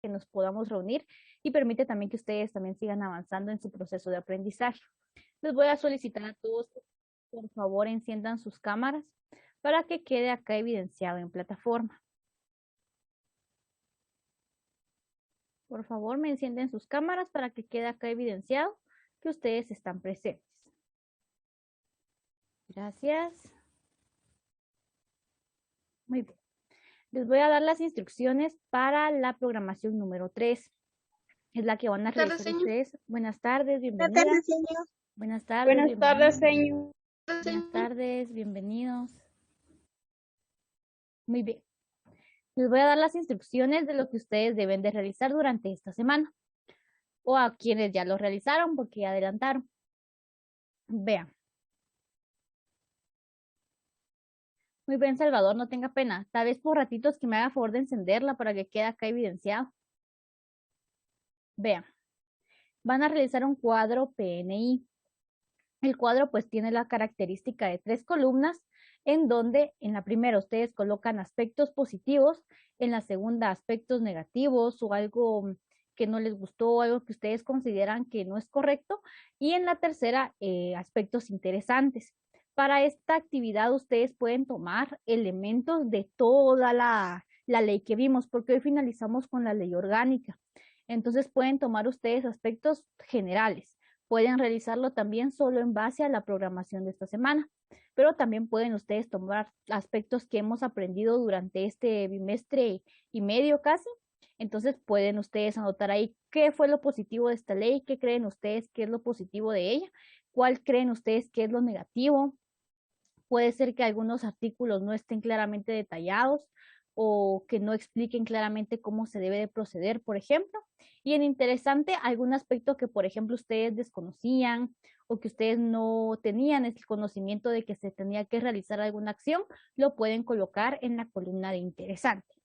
que nos podamos reunir y permite también que ustedes también sigan avanzando en su proceso de aprendizaje. Les voy a solicitar a todos que por favor enciendan sus cámaras para que quede acá evidenciado en plataforma. Por favor, me encienden sus cámaras para que quede acá evidenciado que ustedes están presentes. Gracias. Muy bien. Les voy a dar las instrucciones para la programación número 3. Es la que van a Buenas tardes, realizar señor. ustedes. Buenas tardes, Buenas bienvenida. tardes, señor. Buenas tardes, Buenas tardes, bienvenidos. señor. Buenas tardes, bienvenidos. Muy bien. Les voy a dar las instrucciones de lo que ustedes deben de realizar durante esta semana. O a quienes ya lo realizaron porque ya adelantaron. Vean. Muy bien, Salvador, no tenga pena. Tal vez por ratitos que me haga favor de encenderla para que quede acá evidenciado. Vean. Van a realizar un cuadro PNI. El cuadro pues tiene la característica de 3 columnas en donde en la primera ustedes colocan aspectos positivos, en la segunda aspectos negativos o algo que no les gustó, algo que ustedes consideran que no es correcto y en la tercera aspectos interesantes. Para esta actividad ustedes pueden tomar elementos de toda la ley que vimos porque hoy finalizamos con la ley orgánica. Entonces pueden tomar ustedes aspectos generales. Pueden realizarlo también solo en base a la programación de esta semana, pero también pueden ustedes tomar aspectos que hemos aprendido durante este bimestre y medio casi. Entonces pueden ustedes anotar ahí qué fue lo positivo de esta ley, qué creen ustedes que es lo positivo de ella, cuál creen ustedes que es lo negativo. Puede ser que algunos artículos no estén claramente detallados o que no expliquen claramente cómo se debe de proceder, por ejemplo. Y en interesante, algún aspecto que, por ejemplo, ustedes desconocían o que ustedes no tenían el conocimiento de que se tenía que realizar alguna acción, lo pueden colocar en la columna de interesante.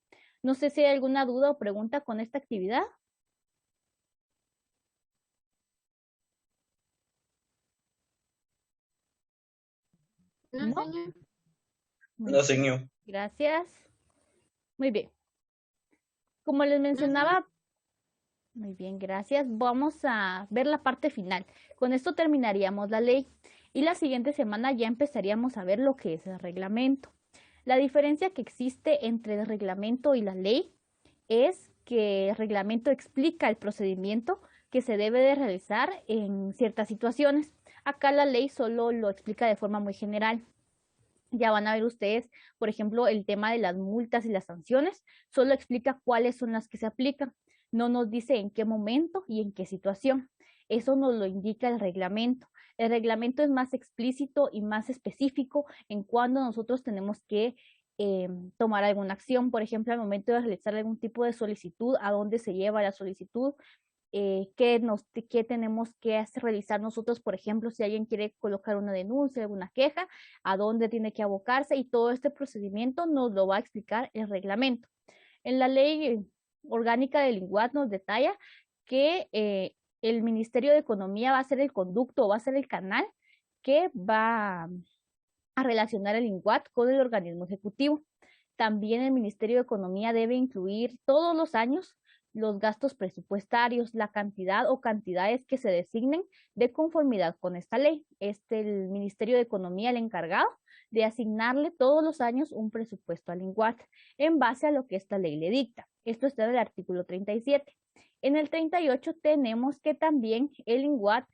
No sé si hay alguna duda o pregunta con esta actividad. No, ¿No? señor. Muy No, bien. señor. Gracias. Muy bien. Como les No, señor. mencionaba, muy bien, gracias. Vamos a ver la parte final. Con esto terminaríamos la ley y la siguiente semana ya empezaríamos a ver lo que es el reglamento. La diferencia que existe entre el reglamento y la ley es que el reglamento explica el procedimiento que se debe de realizar en ciertas situaciones. Acá la ley solo lo explica de forma muy general. Ya van a ver ustedes, por ejemplo, el tema de las multas y las sanciones, solo explica cuáles son las que se aplican, no nos dice en qué momento y en qué situación. Eso nos lo indica el reglamento. El reglamento es más explícito y más específico en cuando nosotros tenemos que tomar alguna acción, por ejemplo, al momento de realizar algún tipo de solicitud, a dónde se lleva la solicitud, qué tenemos que realizar nosotros, por ejemplo, si alguien quiere colocar una denuncia, alguna queja, a dónde tiene que abocarse y todo este procedimiento nos lo va a explicar el reglamento. En la ley orgánica del INGUAT nos detalla que el Ministerio de Economía va a ser el conducto, va a ser el canal que va a relacionar el INGUAT con el organismo ejecutivo. También el Ministerio de Economía debe incluir todos los años los gastos presupuestarios, la cantidad o cantidades que se designen de conformidad con esta ley. El Ministerio de Economía, el encargado de asignarle todos los años un presupuesto al INGUAT en base a lo que esta ley le dicta. Esto está en el artículo 37. En el 38 tenemos que también el INGUAT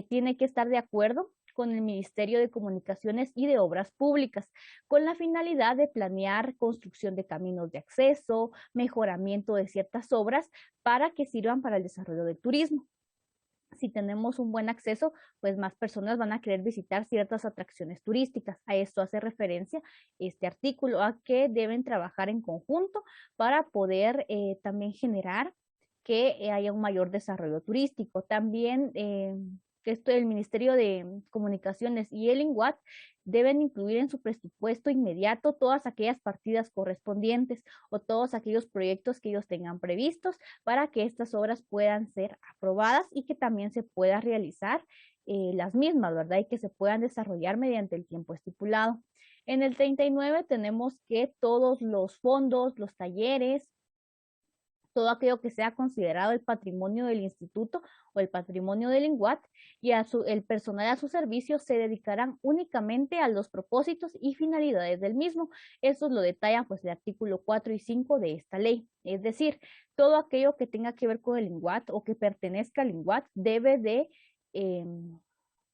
tiene que estar de acuerdo con el Ministerio de Comunicaciones y de Obras Públicas, con la finalidad de planear construcción de caminos de acceso, mejoramiento de ciertas obras para que sirvan para el desarrollo del turismo. Si tenemos un buen acceso, pues más personas van a querer visitar ciertas atracciones turísticas. A esto hace referencia este artículo, a que deben trabajar en conjunto para poder también generar que haya un mayor desarrollo turístico. También el Ministerio de Comunicaciones y el INGUAT deben incluir en su presupuesto inmediato todas aquellas partidas correspondientes o todos aquellos proyectos que ellos tengan previstos para que estas obras puedan ser aprobadas y que también se pueda realizar las mismas, ¿verdad? Y que se puedan desarrollar mediante el tiempo estipulado. En el 39 tenemos que todos los fondos, los talleres, todo aquello que sea considerado el patrimonio del instituto o el patrimonio del INGUAT, y el personal a su servicio se dedicarán únicamente a los propósitos y finalidades del mismo. Eso lo detalla pues el artículo 4 y 5 de esta ley. Es decir, todo aquello que tenga que ver con el INGUAT o que pertenezca al INGUAT debe de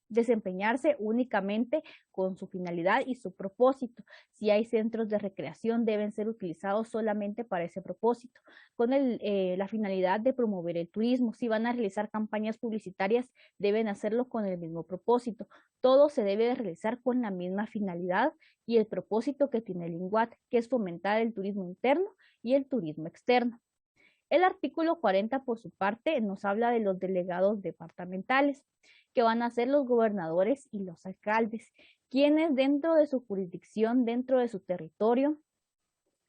desempeñarse únicamente con su finalidad y su propósito. Si hay centros de recreación, deben ser utilizados solamente para ese propósito, con la finalidad de promover el turismo. Si van a realizar campañas publicitarias, deben hacerlo con el mismo propósito. Todo se debe de realizar con la misma finalidad y el propósito que tiene el INGUAT, que es fomentar el turismo interno y el turismo externo. El artículo 40, por su parte, nos habla de los delegados departamentales, que van a ser los gobernadores y los alcaldes, quienes dentro de su jurisdicción, dentro de su territorio,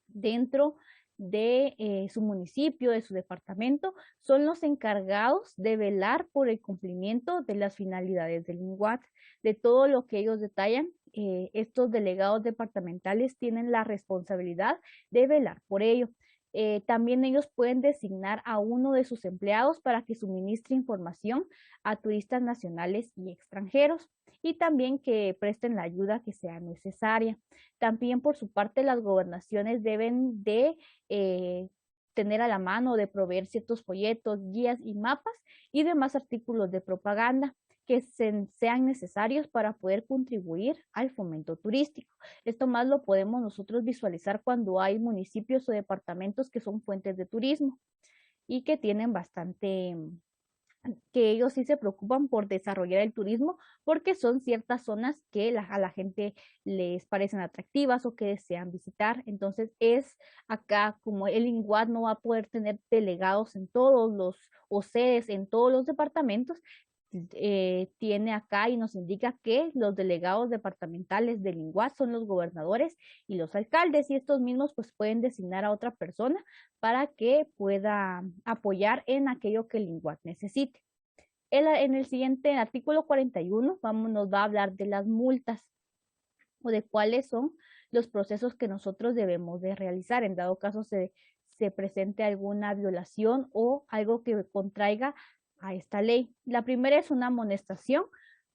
dentro de su municipio, de su departamento, son los encargados de velar por el cumplimiento de las finalidades del INGUAT, de todo lo que ellos detallan. Estos delegados departamentales tienen la responsabilidad de velar por ello. También ellos pueden designar a uno de sus empleados para que suministre información a turistas nacionales y extranjeros, y también que presten la ayuda que sea necesaria. También por su parte las gobernaciones deben de tener a la mano, de proveer ciertos folletos, guías y mapas y demás artículos de propaganda que sean necesarios para poder contribuir al fomento turístico. Esto más lo podemos nosotros visualizar cuando hay municipios o departamentos que son fuentes de turismo y que tienen bastante, que ellos sí se preocupan por desarrollar el turismo porque son ciertas zonas que a la gente les parecen atractivas o que desean visitar. Entonces es acá como el INGUAT no va a poder tener delegados en todos los o sedes en todos los departamentos, tiene acá y nos indica que los delegados departamentales del INGUAT son los gobernadores y los alcaldes, y estos mismos pues pueden designar a otra persona para que pueda apoyar en aquello que el INGUAT necesite. En el siguiente artículo 41 nos va a hablar de las multas o de cuáles son los procesos que nosotros debemos de realizar en dado caso se presente alguna violación o algo que contraiga a esta ley. La primera es una amonestación,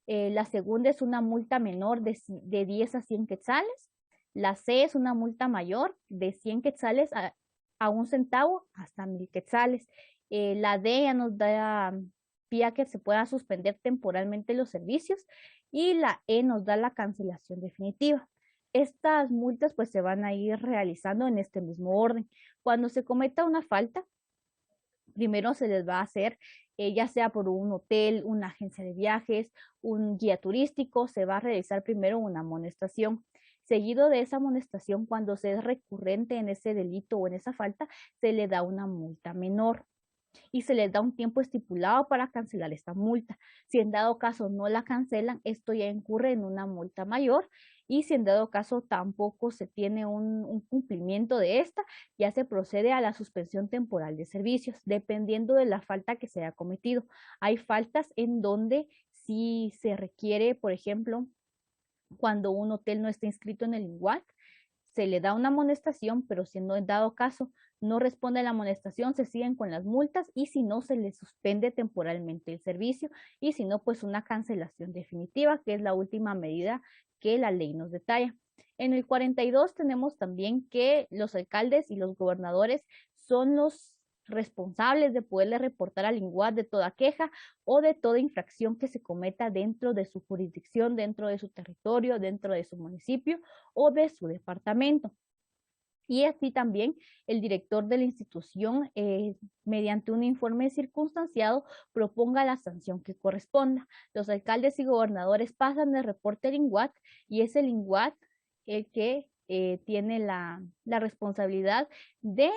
la segunda es una multa menor de 10 a 100 quetzales, la C es una multa mayor de 100 quetzales a 1 centavo hasta 1000 quetzales. La D ya nos da pía que se pueda suspender temporalmente los servicios, y la E nos da la cancelación definitiva. Estas multas pues se van a ir realizando en este mismo orden. Cuando se cometa una falta, primero se les va a hacer, ya sea por un hotel, una agencia de viajes, un guía turístico, se va a realizar primero una amonestación. Seguido de esa amonestación, cuando se es recurrente en ese delito o en esa falta, se le da una multa menor y se les da un tiempo estipulado para cancelar esta multa. Si en dado caso no la cancelan, esto ya incurre en una multa mayor, y si en dado caso tampoco se tiene un cumplimiento de esta, ya se procede a la suspensión temporal de servicios, dependiendo de la falta que se haya cometido. Hay faltas en donde sí se requiere, por ejemplo, cuando un hotel no está inscrito en el INGUAT, se le da una amonestación, pero si no en dado caso no responde a la amonestación, se siguen con las multas, y si no, se le suspende temporalmente el servicio, y si no, pues una cancelación definitiva, que es la última medida que la ley nos detalla. En el 42 tenemos también que los alcaldes y los gobernadores son los responsables de poderle reportar al INGUAT de toda queja o de toda infracción que se cometa dentro de su jurisdicción, dentro de su territorio, dentro de su municipio o de su departamento. Y así también el director de la institución, mediante un informe circunstanciado, proponga la sanción que corresponda. Los alcaldes y gobernadores pasan el reporte al INGUAT, y es el INGUAT el que tiene la responsabilidad de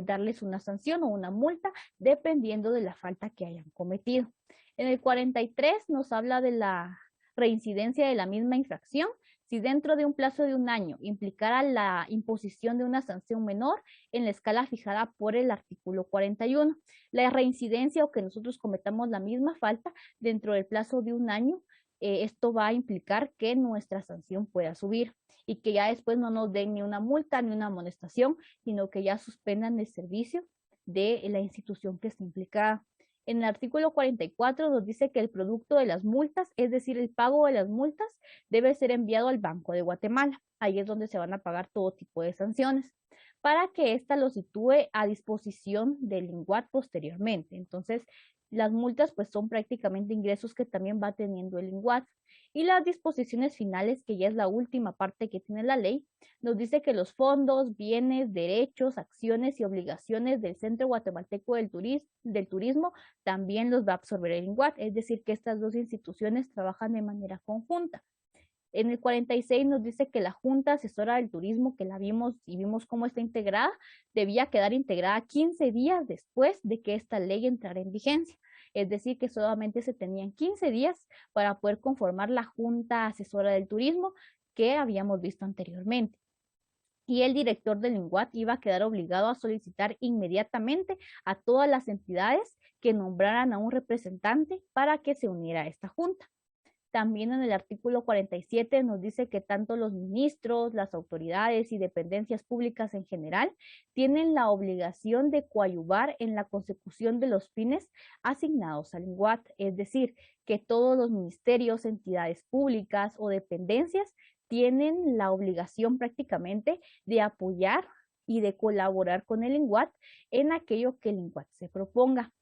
darles una sanción o una multa, dependiendo de la falta que hayan cometido. En el 43 nos habla de la reincidencia de la misma infracción. Si dentro de un plazo de un año implicara la imposición de una sanción menor en la escala fijada por el artículo 41, la reincidencia o que nosotros cometamos la misma falta dentro del plazo de un año, esto va a implicar que nuestra sanción pueda subir y que ya después no nos den ni una multa ni una amonestación, sino que ya suspendan el servicio de la institución que está implicada. En el artículo 44 nos dice que el producto de las multas, es decir, el pago de las multas, debe ser enviado al Banco de Guatemala. Ahí es donde se van a pagar todo tipo de sanciones para que ésta lo sitúe a disposición del INGUAT posteriormente. Entonces, las multas pues son prácticamente ingresos que también va teniendo el INGUAT. Y las disposiciones finales, que ya es la última parte que tiene la ley, nos dice que los fondos, bienes, derechos, acciones y obligaciones del Centro Guatemalteco del Turismo también los va a absorber el INGUAT, es decir, que estas dos instituciones trabajan de manera conjunta. En el 46 nos dice que la Junta Asesora del Turismo, que la vimos y vimos cómo está integrada, debía quedar integrada 15 días después de que esta ley entrara en vigencia. Es decir, que solamente se tenían 15 días para poder conformar la Junta Asesora del Turismo que habíamos visto anteriormente. Y el director del INGUAT iba a quedar obligado a solicitar inmediatamente a todas las entidades que nombraran a un representante para que se uniera a esta junta. También en el artículo 47 nos dice que tanto los ministros, las autoridades y dependencias públicas en general tienen la obligación de coadyuvar en la consecución de los fines asignados al INGUAT, es decir, que todos los ministerios, entidades públicas o dependencias tienen la obligación prácticamente de apoyar y de colaborar con el INGUAT en aquello que el INGUAT se proponga,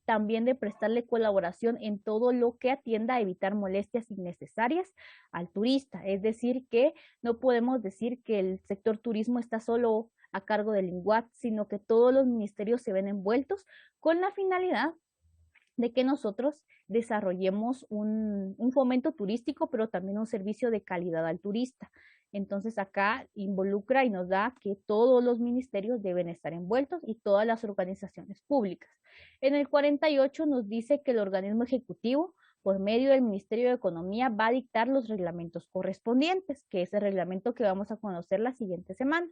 también de prestarle colaboración en todo lo que atienda a evitar molestias innecesarias al turista. Es decir, que no podemos decir que el sector turismo está solo a cargo del INGUAT, sino que todos los ministerios se ven envueltos con la finalidad de que nosotros desarrollemos un fomento turístico, pero también un servicio de calidad al turista. Entonces acá involucra y nos da que todos los ministerios deben estar envueltos y todas las organizaciones públicas. En el 48 nos dice que el organismo ejecutivo, por medio del Ministerio de Economía, va a dictar los reglamentos correspondientes, que es el reglamento que vamos a conocer la siguiente semana.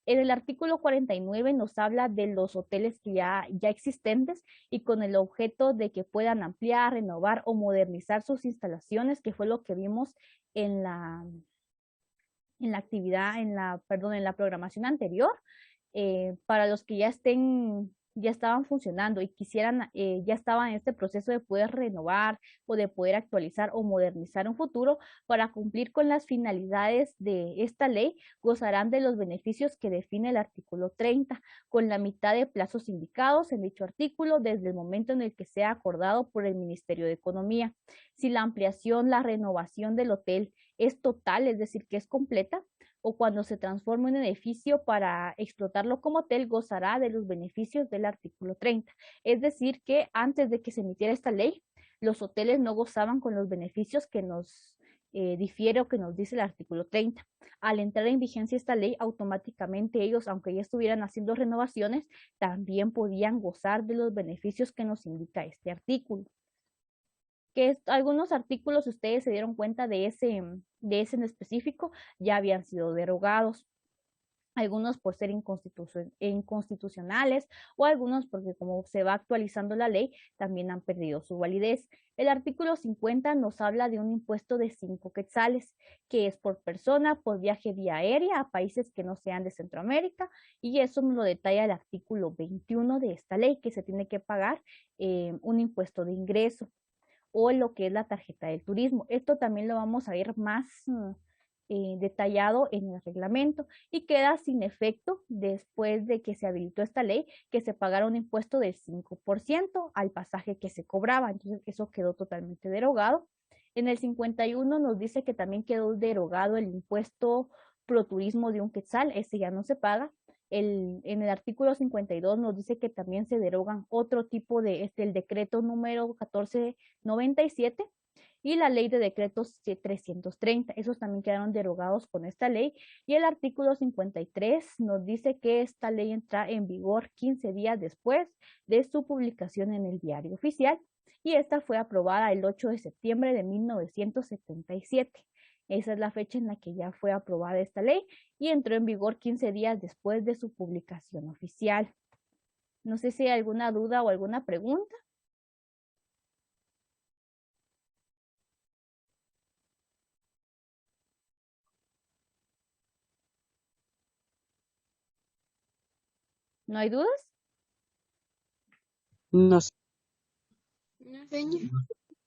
En el artículo 49 nos habla de los hoteles que ya existentes y con el objeto de que puedan ampliar, renovar o modernizar sus instalaciones, que fue lo que vimos en la actividad, en la programación anterior. Para los que ya estaban funcionando y quisieran, ya estaban en este proceso de poder renovar o de poder actualizar o modernizar un futuro para cumplir con las finalidades de esta ley, gozarán de los beneficios que define el artículo 30, con la mitad de plazos indicados en dicho artículo desde el momento en el que sea acordado por el Ministerio de Economía. Si la ampliación, la renovación del hotel es total, es decir, que es completa, o cuando se transforme en un edificio para explotarlo como hotel, gozará de los beneficios del artículo 30. Es decir, que antes de que se emitiera esta ley, los hoteles no gozaban con los beneficios que nos difiere o que nos dice el artículo 30. Al entrar en vigencia esta ley, automáticamente ellos, aunque ya estuvieran haciendo renovaciones, también podían gozar de los beneficios que nos indica este artículo. Que algunos artículos, ustedes se dieron cuenta de ese en específico, ya habían sido derogados. Algunos por ser inconstitucionales o algunos porque como se va actualizando la ley, también han perdido su validez. El artículo 50 nos habla de un impuesto de 5 quetzales, que es por persona, por viaje vía aérea a países que no sean de Centroamérica, y eso nos lo detalla el artículo 21 de esta ley, que se tiene que pagar un impuesto de ingreso o lo que es la tarjeta del turismo. Esto también lo vamos a ver más detallado en el reglamento y queda sin efecto después de que se habilitó esta ley que se pagara un impuesto del 5% al pasaje que se cobraba. Entonces eso quedó totalmente derogado. En el 51 nos dice que también quedó derogado el impuesto pro turismo de un quetzal, ese ya no se paga. En el artículo 52 nos dice que también se derogan otro tipo el decreto número 1497 y la ley de decretos 330. Esos también quedaron derogados con esta ley. Y el artículo 53 nos dice que esta ley entra en vigor 15 días después de su publicación en el Diario Oficial. Y esta fue aprobada el 8 de septiembre de 1977. Esa es la fecha en la que ya fue aprobada esta ley y entró en vigor 15 días después de su publicación oficial. No sé si hay alguna duda o alguna pregunta. ¿No hay dudas? No sé. No, señor.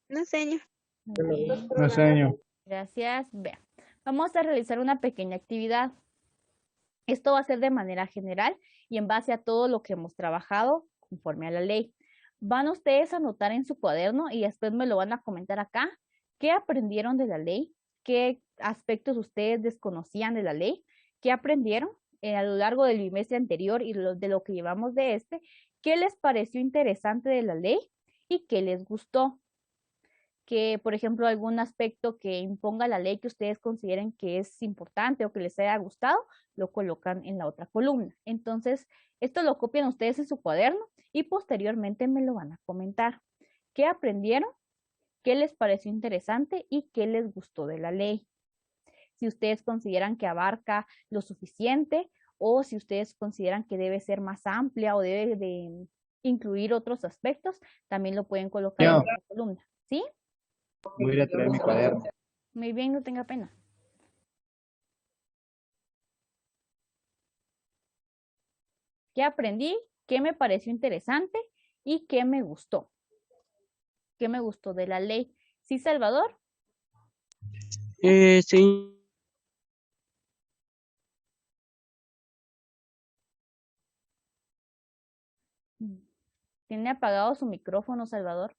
No, señor. Muy bien, No sé, señor. gracias. Vea, vamos a realizar una pequeña actividad. Esto va a ser de manera general y en base a todo lo que hemos trabajado conforme a la ley. Van ustedes a anotar en su cuaderno y después me lo van a comentar acá qué aprendieron de la ley, qué aspectos ustedes desconocían de la ley, qué aprendieron a lo largo del bimestre anterior y de lo que llevamos de este, qué les pareció interesante de la ley y qué les gustó. Que, por ejemplo, algún aspecto que imponga la ley que ustedes consideren que es importante o que les haya gustado, lo colocan en la otra columna. Entonces, esto lo copian ustedes en su cuaderno y posteriormente me lo van a comentar. ¿Qué aprendieron? ¿Qué les pareció interesante? ¿Y qué les gustó de la ley? Si ustedes consideran que abarca lo suficiente o si ustedes consideran que debe ser más amplia o debe de incluir otros aspectos, también lo pueden colocar en Yo. la columna. ¿Sí? Voy a ir a traer mi cuaderno. Muy bien, no tenga pena. ¿Qué aprendí? ¿Qué me pareció interesante? ¿Y qué me gustó? ¿Qué me gustó de la ley? ¿Sí, Salvador? Sí. ¿Tiene apagado su micrófono, Salvador?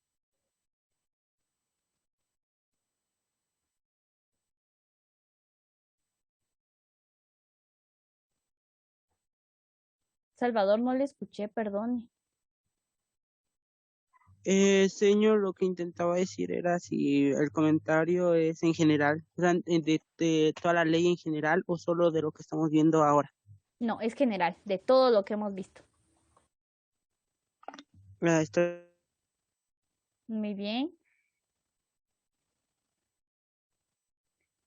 Salvador, no le escuché, perdone. Señor, lo que intentaba decir era si el comentario es en general, o sea, de toda la ley en general o solo de lo que estamos viendo ahora. No, es general, de todo lo que hemos visto. Estoy... Muy bien.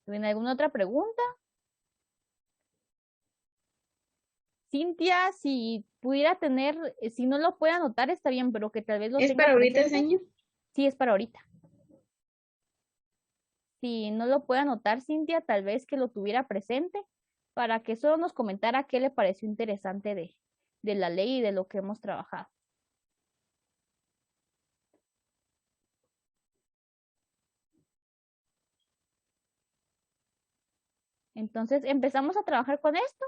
¿Tiene alguna otra pregunta? Cintia, si pudiera tener, si no lo puede anotar, está bien, pero que tal vez lo ¿Es tenga para ahorita, presente. señor? Sí, es para ahorita. Si no lo puede anotar, Cintia, tal vez que lo tuviera presente para que solo nos comentara qué le pareció interesante de la ley y de lo que hemos trabajado. Entonces empezamos a trabajar con esto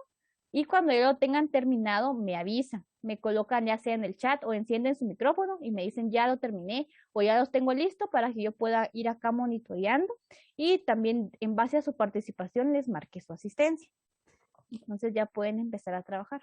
y cuando ya lo tengan terminado me avisan, me colocan ya sea en el chat o encienden su micrófono y me dicen ya lo terminé o ya los tengo listo para que yo pueda ir acá monitoreando y también en base a su participación les marque su asistencia. Entonces ya pueden empezar a trabajar.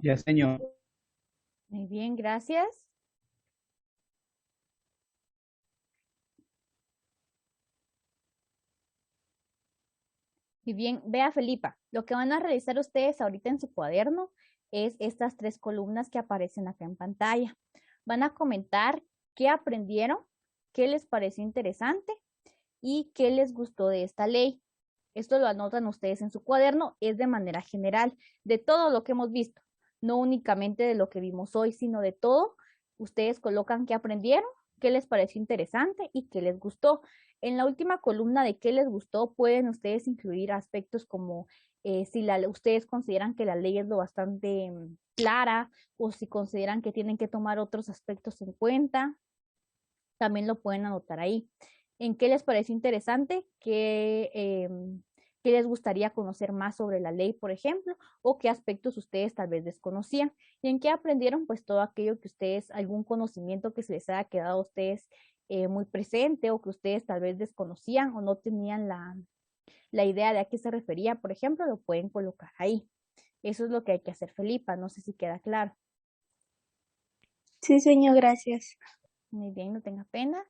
Ya, señor. Muy bien, gracias. Y bien, vea Felipa, lo que van a realizar ustedes ahorita en su cuaderno es estas 3 columnas que aparecen acá en pantalla. Van a comentar qué aprendieron, qué les pareció interesante y qué les gustó de esta ley. Esto lo anotan ustedes en su cuaderno, es de manera general, de todo lo que hemos visto, no únicamente de lo que vimos hoy, sino de todo. Ustedes colocan qué aprendieron, qué les pareció interesante y qué les gustó. En la última columna de qué les gustó, pueden ustedes incluir aspectos como si ustedes consideran que la ley es lo bastante clara o si consideran que tienen que tomar otros aspectos en cuenta, también lo pueden anotar ahí. ¿En qué les pareció interesante? ¿Qué les gustaría conocer más sobre la ley, por ejemplo? ¿O qué aspectos ustedes tal vez desconocían? ¿Y en qué aprendieron? Pues todo aquello que ustedes, algún conocimiento que se les haya quedado a ustedes muy presente o que ustedes tal vez desconocían o no tenían la idea de a qué se refería, por ejemplo, lo pueden colocar ahí. Eso es lo que hay que hacer, Felipa. No sé si queda claro. Sí, señor, gracias. Muy bien, no tenga pena.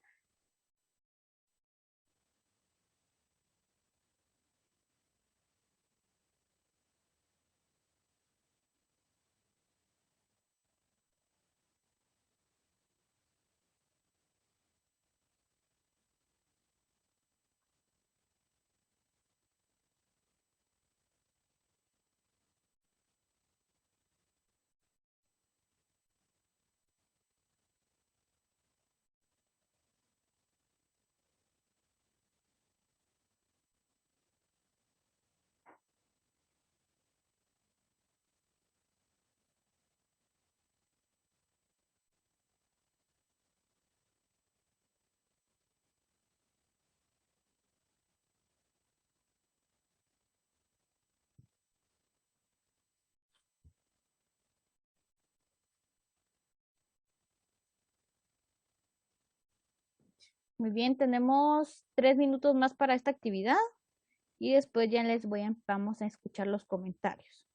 Muy bien, tenemos 3 minutos más para esta actividad y después ya vamos a escuchar los comentarios.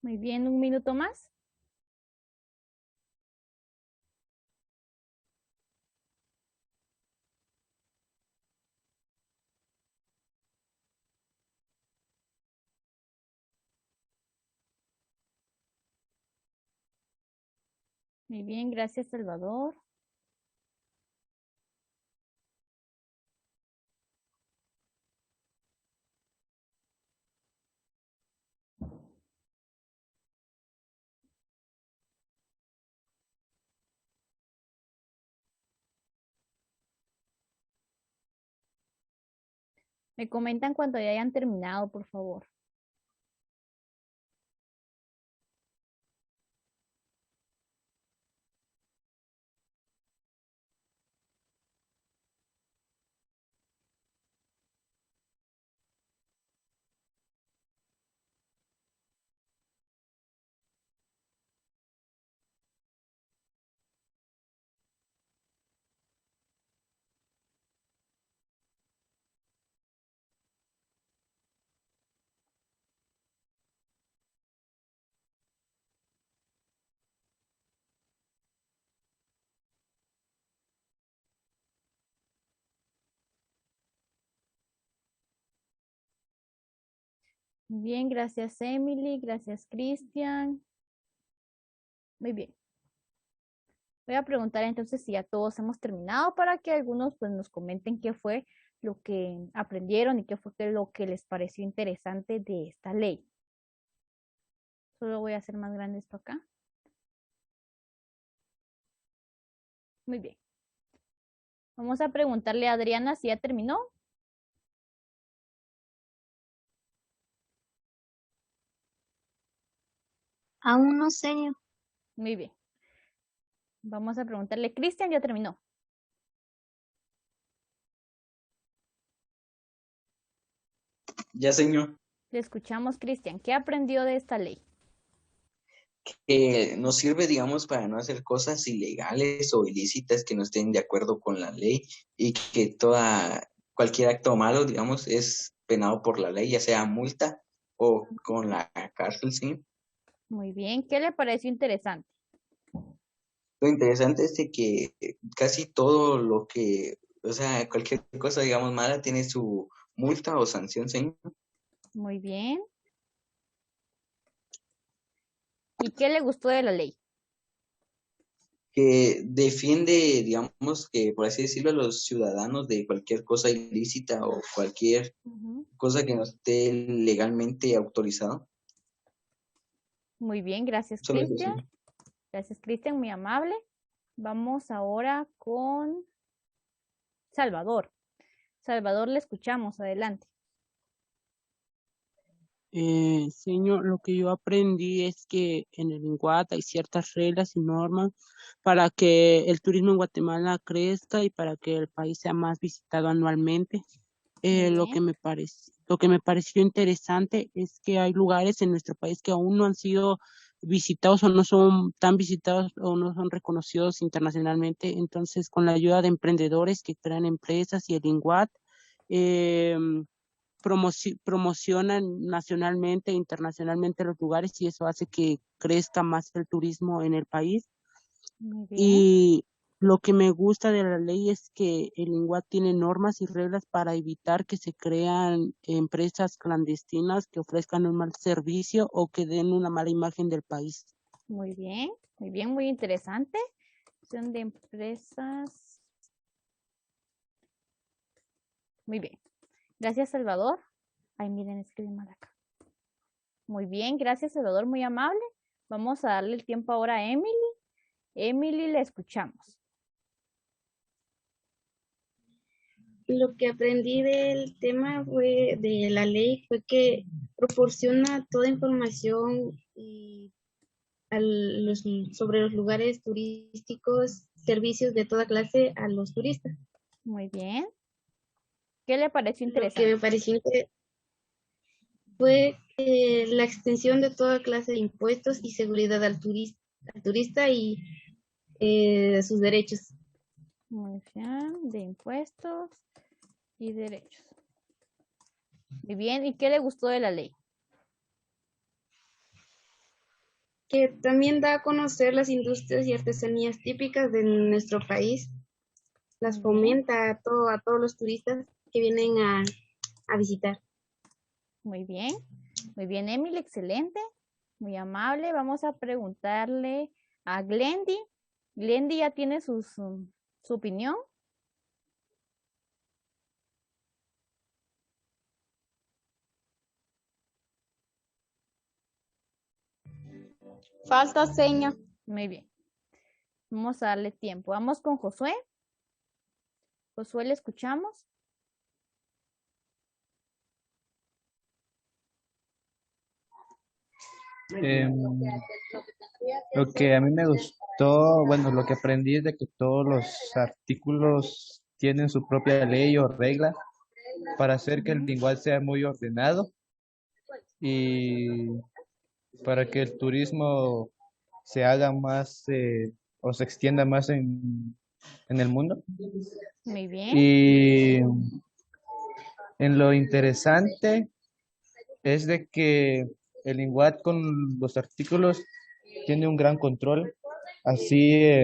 Muy bien, un minuto más. Muy bien, gracias, Salvador. Me comentan cuando ya hayan terminado, por favor. Muy bien, gracias, Emily. Gracias, Cristian. Muy bien. Voy a preguntar entonces si ya todos hemos terminado para que algunos pues nos comenten qué fue lo que aprendieron y qué fue lo que les pareció interesante de esta ley. Solo voy a hacer más grande esto acá. Muy bien. Vamos a preguntarle a Adriana si ya terminó. Aún no, señor. Muy bien. Vamos a preguntarle, Cristian ya terminó. Ya, señor, Le escuchamos, Cristian. ¿Qué aprendió de esta ley? que nos sirve, digamos, para no hacer cosas ilegales o ilícitas que no estén de acuerdo con la ley y que cualquier acto malo, digamos, es penado por la ley, ya sea multa o con la cárcel, señor. Muy bien. ¿Qué le pareció interesante? Lo interesante es de que casi todo lo que, o sea, cualquier cosa, digamos, mala tiene su multa o sanción, señor. Muy bien. ¿Y qué le gustó de la ley? Que defiende, digamos, que por así decirlo, a los ciudadanos de cualquier cosa ilícita o cualquier Ujú. cosa que no esté legalmente autorizado. Muy bien, gracias, Solo eso, Cristian. señor. Gracias, Cristian, muy amable. Vamos ahora con Salvador. Salvador, le escuchamos. Adelante. Señor, lo que yo aprendí es que en el INGUAT hay ciertas reglas y normas para que el turismo en Guatemala crezca y para que el país sea más visitado anualmente. Muy Lo bien. que me pareció interesante es que hay lugares en nuestro país que aún no han sido visitados o no son tan visitados o no son reconocidos internacionalmente. Entonces, con la ayuda de emprendedores que crean empresas y el INGUAT, eh, promocionan nacionalmente e internacionalmente los lugares y eso hace que crezca más el turismo en el país. Muy bien. Y lo que me gusta de la ley es que el INGUAT tiene normas y reglas para evitar que se crean empresas clandestinas que ofrezcan un mal servicio o que den una mala imagen del país. Muy bien. Muy bien, muy interesante. Son de empresas. Muy bien. Gracias, Salvador. Ay, miren, escribí mal acá. Muy bien, gracias, Salvador, muy amable. Vamos a darle el tiempo ahora a Emily. Emily, le escuchamos. Lo que aprendí del tema de la ley fue que proporciona toda información sobre los lugares turísticos, servicios de toda clase a los turistas. Muy bien. ¿Qué le pareció Lo que interesante? me pareció fue la extensión de toda clase de impuestos y seguridad al turista y sus derechos. Muy bien, de impuestos y derechos. Muy bien, ¿y qué le gustó de la ley? Que también da a conocer las industrias y artesanías típicas de nuestro país. Las Muy bien. fomenta a todos los turistas que vienen a visitar. Muy bien. Muy bien, Emily, excelente. Muy amable. Vamos a preguntarle a Glendy. Glendy ya tiene su opinión. Falta seña. Muy bien. Vamos a darle tiempo. Vamos con Josué. Josué, ¿le escuchamos? Lo que a mí me gustó, bueno, lo que aprendí es de que todos los artículos tienen su propia ley o regla para hacer que el lenguaje sea muy ordenado y para que el turismo se haga más o se extienda más en el mundo. Muy bien. Y en lo interesante es de que el INGUAT con los artículos tiene un gran control. Así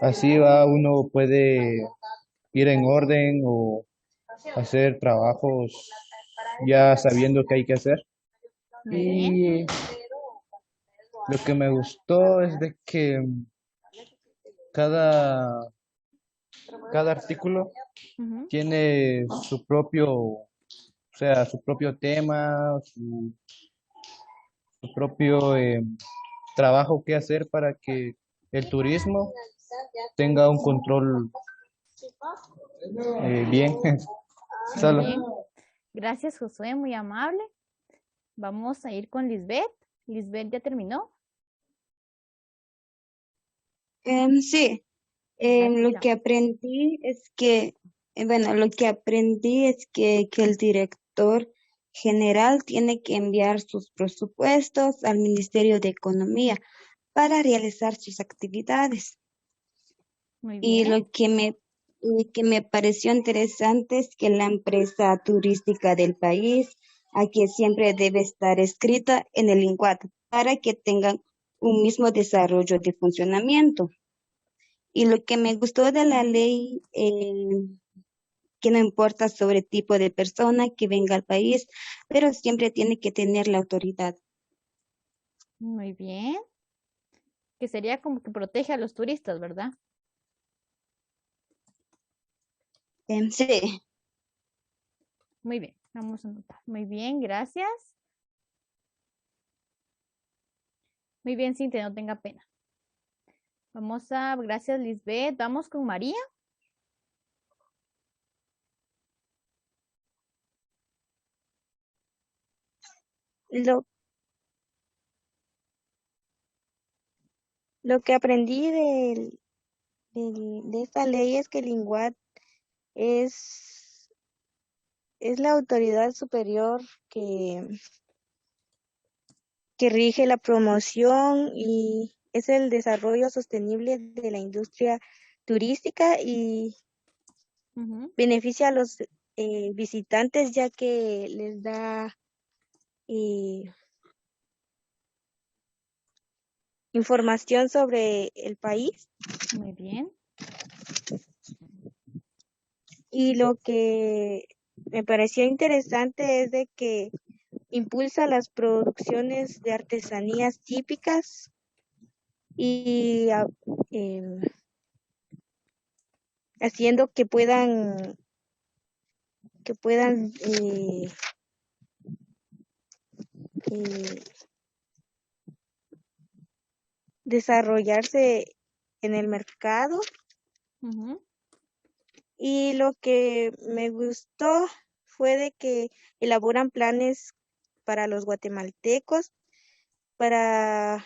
uno puede ir en orden o hacer trabajos ya sabiendo qué hay que hacer. Muy bien. Y lo que me gustó es de que cada artículo Ujú. tiene su propio, su propio tema, su propio trabajo que hacer para que el turismo tenga un control bien. Muy Solo. bien. Gracias, Josué, muy amable. Vamos a ir con Lisbeth. Lisbeth, ¿ya terminó? Sí, La lo que escuchamos. aprendí es que, que el director director general tiene que enviar sus presupuestos al Ministerio de Economía para realizar sus actividades. Muy Y bien. lo que me pareció interesante es que la empresa turística del país aquí siempre debe estar escrita en el lenguaje para que tengan un mismo desarrollo de funcionamiento. Y lo que me gustó de la ley, que no importa sobre tipo de persona que venga al país, pero siempre tiene que tener la autoridad. Muy bien. Que sería como que protege a los turistas, ¿verdad? Sí. Muy bien. Vamos a anotar. Muy bien, gracias. Muy bien, Cintia, no tenga pena. Gracias, Lisbeth. Vamos con María. Lo, lo que aprendí de esta ley es que el INGUAT es la autoridad superior que rige la promoción y es el desarrollo sostenible de la industria turística y Ujú. beneficia a los visitantes ya que les da información sobre el país. Muy bien. Y lo que me pareció interesante es de que impulsa las producciones de artesanías típicas y haciendo que puedan eh, desarrollarse en el mercado. Ujú. Y lo que me gustó fue de que elaboran planes para los guatemaltecos para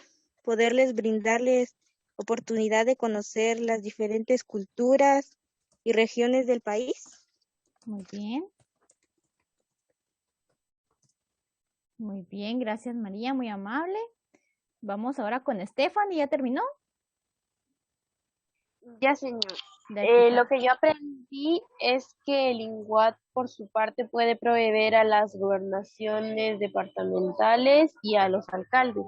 brindarles oportunidad de conocer las diferentes culturas y regiones del país. Muy bien. Muy bien, gracias María, muy amable. Vamos ahora con Stephanie, ¿ya terminó? Ya, señor. La escuchamos. Lo que yo aprendí es que el INGUAT, por su parte, puede proveer a las gobernaciones departamentales y a los alcaldes.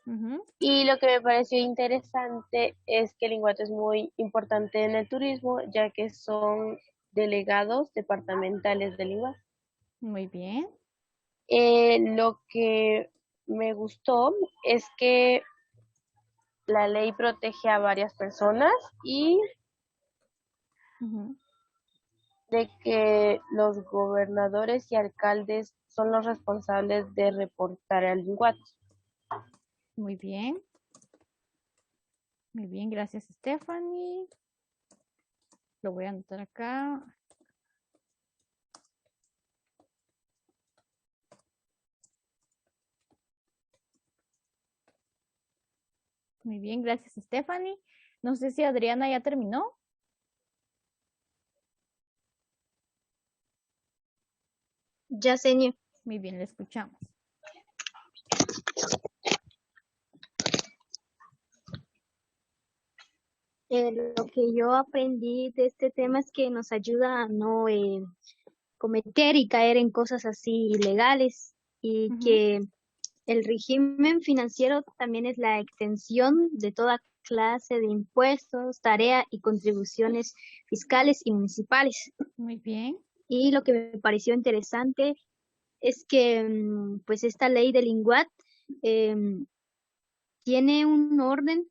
Ujú. Y lo que me pareció interesante es que el INGUAT es muy importante en el turismo, ya que son delegados departamentales del INGUAT. Muy bien. Lo que me gustó es que la ley protege a varias personas y Ujú. de que los gobernadores y alcaldes son los responsables de reportar al INGUAT. Muy bien. Muy bien, gracias Stephanie. Lo voy a anotar acá. Muy bien, gracias Stephanie. No sé si Adriana ya terminó. Ya, señor. Muy bien, le escuchamos. Lo que yo aprendí de este tema es que nos ayuda a no cometer y caer en cosas así ilegales y Ujú. que el régimen financiero también es la extensión de toda clase de impuestos, tarea y contribuciones fiscales y municipales. Muy bien. Y lo que me pareció interesante es que pues esta ley del INGUAT tiene un orden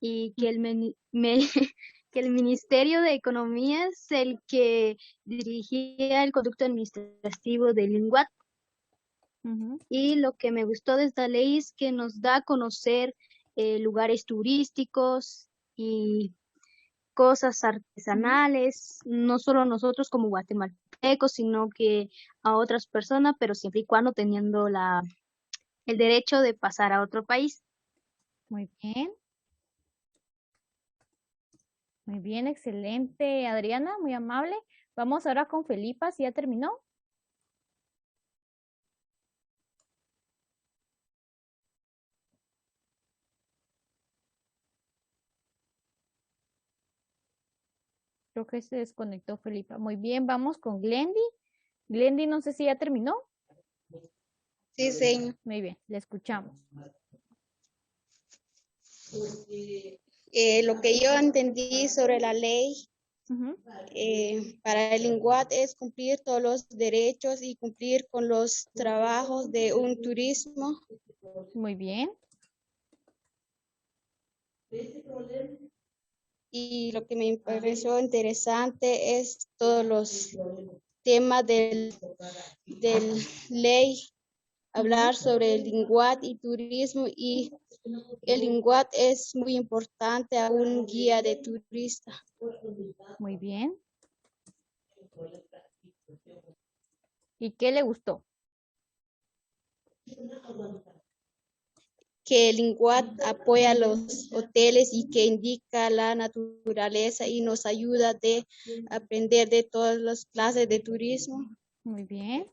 y que que el Ministerio de Economía es el que dirigía el conducto administrativo del INGUAT. Ujú. Y lo que me gustó de esta ley es que nos da a conocer lugares turísticos y cosas artesanales, no solo nosotros como guatemaltecos, sino que a otras personas, pero siempre y cuando teniendo el derecho de pasar a otro país. Muy bien. Muy bien, excelente, Adriana, muy amable. Vamos ahora con Felipa, si ya terminó. Creo que se desconectó Felipa. Muy bien, vamos con Glendy. Glendy, no sé si ya terminó. Sí, señor. Muy bien, le escuchamos. Lo que yo entendí sobre la ley Ujú. para el INGUAT es cumplir todos los derechos y cumplir con los trabajos de un turismo. Muy bien. Y lo que me pareció interesante es todos los temas del ley, hablar sobre el INGUAT y turismo, y el INGUAT es muy importante a un guía de turista. Muy bien. ¿Y qué le gustó? Que el INGUAT apoya a los hoteles y que indica la naturaleza y nos ayuda de aprender de todas las clases de turismo. Muy bien.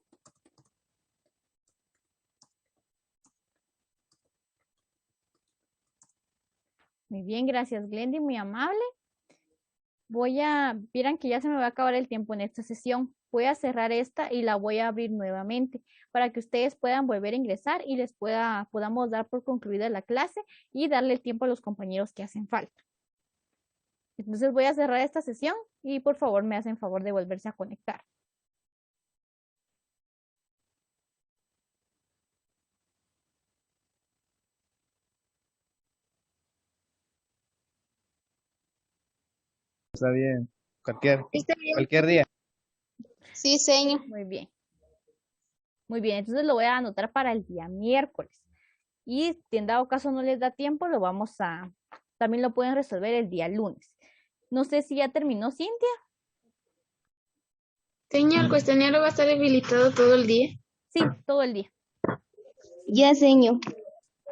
Muy bien, gracias Glendy, muy amable. Vieran que ya se me va a acabar el tiempo en esta sesión. Voy a cerrar esta y la voy a abrir nuevamente para que ustedes puedan volver a ingresar y podamos dar por concluida la clase y darle el tiempo a los compañeros que hacen falta. Entonces voy a cerrar esta sesión y por favor me hacen favor de volverse a conectar. Está bien. Cualquier Está bien. día. Sí, señor. Muy bien. Muy bien, entonces lo voy a anotar para el día miércoles. Y si en dado caso no les da tiempo, también lo pueden resolver el día lunes. No sé si ya terminó, Cintia. Señor, el cuestionario va a estar habilitado todo el día. Sí, todo el día. Ya, señor.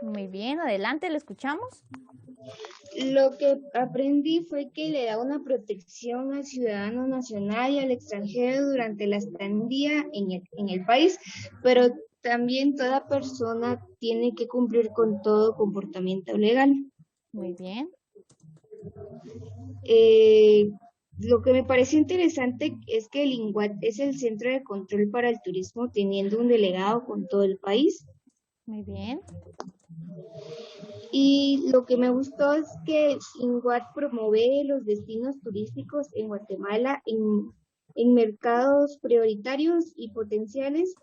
Muy bien, adelante, le escuchamos. Lo que aprendí fue que le da una protección al ciudadano nacional y al extranjero durante la estadía en el país, pero también toda persona tiene que cumplir con todo comportamiento legal. Muy bien. Lo que me pareció interesante es que el INGUAT es el centro de control para el turismo, teniendo un delegado con todo el país. Muy bien. Y lo que me gustó es que INGUAT promueve los destinos turísticos en Guatemala en mercados prioritarios y potenciales,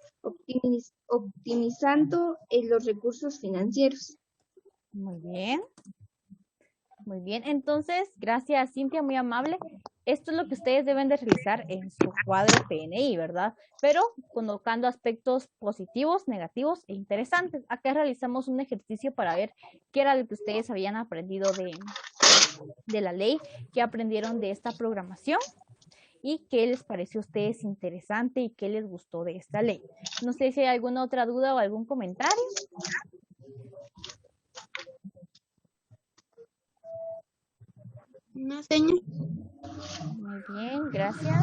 optimizando los recursos financieros. Muy bien. Muy bien, entonces, gracias Cintia, muy amable. Esto es lo que ustedes deben de realizar en su cuadro PNI, ¿verdad? Pero colocando aspectos positivos, negativos e interesantes. Acá realizamos un ejercicio para ver qué era lo que ustedes habían aprendido de la ley, qué aprendieron de esta programación y qué les pareció a ustedes interesante y qué les gustó de esta ley. No sé si hay alguna otra duda o algún comentario. No, señor. Muy bien, gracias.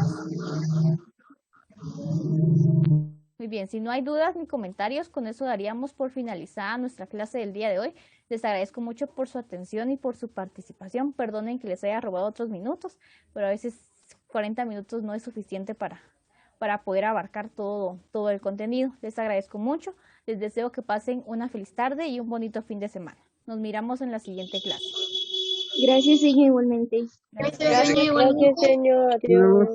Muy bien, si no hay dudas ni comentarios, con eso daríamos por finalizada nuestra clase del día de hoy. Les agradezco mucho por su atención y por su participación. Perdonen que les haya robado otros minutos, pero a veces 40 minutos no es suficiente para poder abarcar todo el contenido. Les agradezco mucho. Les deseo que pasen una feliz tarde y un bonito fin de semana. Nos miramos en la siguiente clase. Gracias, señor, igualmente. Gracias, señor. Gracias, señor. Adiós.